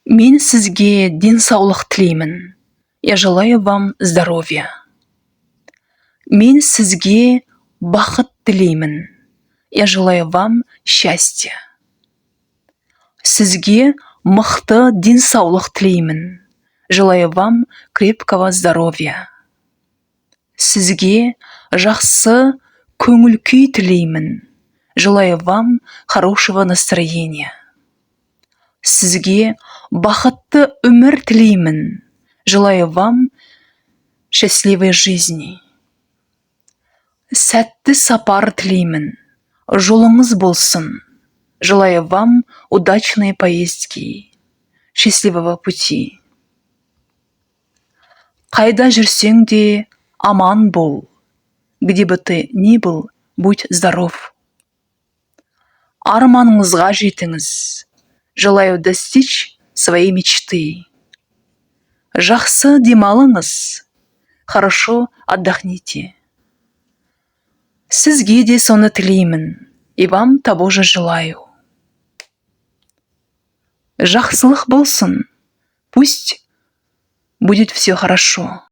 Мен сізге денсаулық тілеймін. Я желаю вам здоровья. Мен сізге бақыт тілеймін. Я желаю вам счастья. Сізге мықты денсаулық тілеймін. Желаю вам крепкого здоровья. Сізге жақсы көңіл-күй тілеймін. Желаю вам хорошего настроения. Сізге бақытты өмір тілеймін. Желаю вам счастливой жизни. Сәтті сапар тілеймін. Жолыңыз болсын. Желаю вам удачной поездки. Счастливого пути. Қайда жүрсең де аман бол. Где бы ты ни был, будь здоров. Арманыңызға жетіңіз. Желаю достичь своей мечты. Жақсы демалыңыз. Хорошо отдохните. Сізге де соны тілеймін. И вам того же желаю. Жақсылық болсын. Пусть будет все хорошо.